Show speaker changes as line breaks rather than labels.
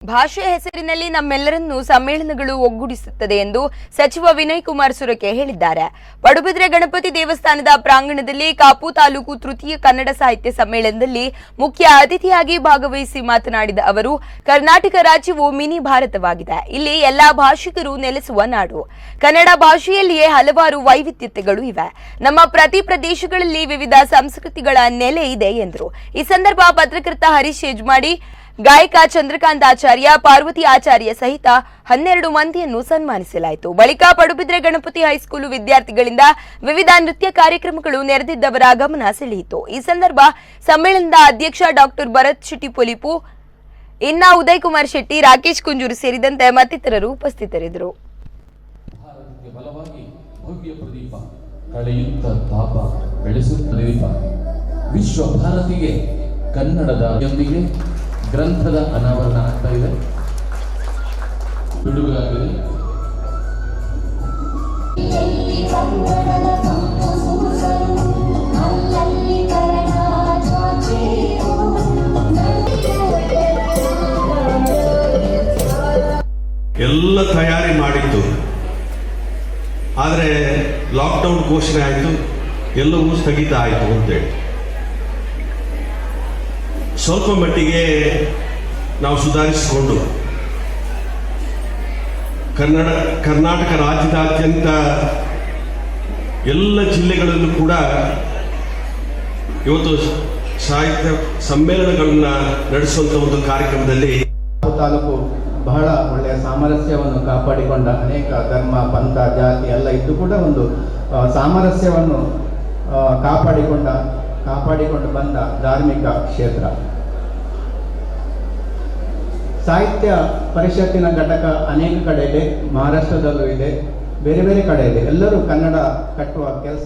ಭಾಷೆ ಹೆಸರಿನಲ್ಲಿ ನಮ್ಮೆಲ್ಲರನ್ನೂ ಸಮ್ಮೇಳನಗಳು ಒಗ್ಗೂಡಿಸುತ್ತದೆ ಎಂದು ಸಚಿವ ವಿನಯ್ ಕುಮಾರ್ ಸುರಕೆ ಹೇಳಿದ್ದಾರೆ. ಪಡುಬಿದ್ರೆ ಗಣಪತಿ ದೇವಸ್ಥಾನದ ಪ್ರಾಂಗಣದಲ್ಲಿ ಕಾಪು ತಾಲೂಕು ತೃತೀಯ ಕನ್ನಡ ಸಾಹಿತ್ಯ ಸಮ್ಮೇಳನದಲ್ಲಿ ಮುಖ್ಯ ಅತಿಥಿಯಾಗಿ ಭಾಗವಹಿಸಿ ಮಾತನಾಡಿದ ಅವರು, ಕರ್ನಾಟಕ ರಾಜ್ಯವು ಮಿನಿ ಭಾರತವಾಗಿದೆ. ಇಲ್ಲಿ ಎಲ್ಲಾ ಭಾಷಿಕರು ನೆಲೆಸುವ ನಾಡು. ಕನ್ನಡ ಭಾಷೆಯಲ್ಲಿಯೇ ಹಲವಾರು ವೈವಿಧ್ಯತೆಗಳು ಇವೆ. ನಮ್ಮ ಪ್ರತಿ ಪ್ರದೇಶಗಳಲ್ಲಿ ವಿವಿಧ ಸಂಸ್ಕೃತಿಗಳ ನೆಲೆ ಇದೆ ಎಂದರು. ಈ ಸಂದರ್ಭ ಪತ್ರಕರ್ತ ಹರೀಶ್ ಯಜಮಾಡಿ, ಗಾಯಕ ಚಂದ್ರಕಾಂತ್ ಆಚಾರ್ಯ, ಪಾರ್ವತಿ ಆಚಾರ್ಯ ಸಹಿತ 12 ಮಂದಿಯನ್ನು ಸನ್ಮಾನಿಸಲಾಯಿತು. ಬಳಿಕ ಪಡುಬಿದ್ರೆ ಗಣಪತಿ ಹೈಸ್ಕೂಲು ವಿದ್ಯಾರ್ಥಿಗಳಿಂದ ವಿವಿಧ ನೃತ್ಯ ಕಾರ್ಯಕ್ರಮಗಳು ನೆರೆದಿದ್ದವರ ಗಮನ ಸೆಳೆಯಿತು. ಈ ಸಂದರ್ಭ ಸಮ್ಮೇಳನದ ಅಧ್ಯಕ್ಷ ಡಾಕ್ಟರ್ ಭರತ್ ಶೆಟ್ಟಿ ಪೊಲಿಪು, ಇನ್ನ ಉದಯ್ ಕುಮಾರ್ ಶೆಟ್ಟಿ, ರಾಕೇಶ್ ಕುಂಜೂರು ಸೇರಿದಂತೆ ಮತ್ತಿತರರು ಉಪಸ್ಥಿತರಿದ್ದರು.
ವಿಶ್ವ ಭಾರತಿಗೆ ಕನ್ನಡದೊಂದಿಗೆ ಗ್ರಂಥದ ಅನಾವರಣ ಆಗ್ತಾ ಇದೆ. ಬಿಡುಗಾಗಿದೆ.
ಎಲ್ಲ ತಯಾರಿ ಮಾಡಿತ್ತು, ಆದರೆ ಲಾಕ್ಡೌನ್ ಘೋಷಣೆ ಆಯಿತು, ಎಲ್ಲವೂ ಸ್ಥಗಿತ ಆಯಿತು ಅಂತೇಳಿ ಸ್ವಲ್ಪ ಮಟ್ಟಿಗೆ ನಾವು ಸುಧಾರಿಸಿಕೊಂಡು ಕರ್ನಾಟಕ ರಾಜ್ಯದಾದ್ಯಂತ ಎಲ್ಲ ಜಿಲ್ಲೆಗಳಲ್ಲೂ ಕೂಡ ಇವತ್ತು ಸಾಹಿತ್ಯ ಸಮ್ಮೇಳನಗಳನ್ನು ನಡೆಸುವಂಥ ಒಂದು ಕಾರ್ಯಕ್ರಮದಲ್ಲಿ
ತಾಲೂಕು ಬಹಳ ಒಳ್ಳೆಯ ಸಾಮರಸ್ಯವನ್ನು ಕಾಪಾಡಿಕೊಂಡ, ಅನೇಕ ಧರ್ಮ ಪಂಥ ಜಾತಿ ಎಲ್ಲ ಇದ್ದು ಕೂಡ ಒಂದು ಸಾಮರಸ್ಯವನ್ನು ಕಾಪಾಡಿಕೊಂಡು ಬಂದ ಧಾರ್ಮಿಕ ಕ್ಷೇತ್ರ. ಸಾಹಿತ್ಯ ಪರಿಷತ್ತಿನ ಘಟಕ ಅನೇಕ ಕಡೆ ಇದೆ, ಮಹಾರಾಷ್ಟ್ರದಲ್ಲೂ ಇದೆ, ಬೇರೆ ಬೇರೆ ಕಡೆ ಇದೆ. ಎಲ್ಲರೂ ಕನ್ನಡ ಕಟ್ಟುವ ಕೆಲಸ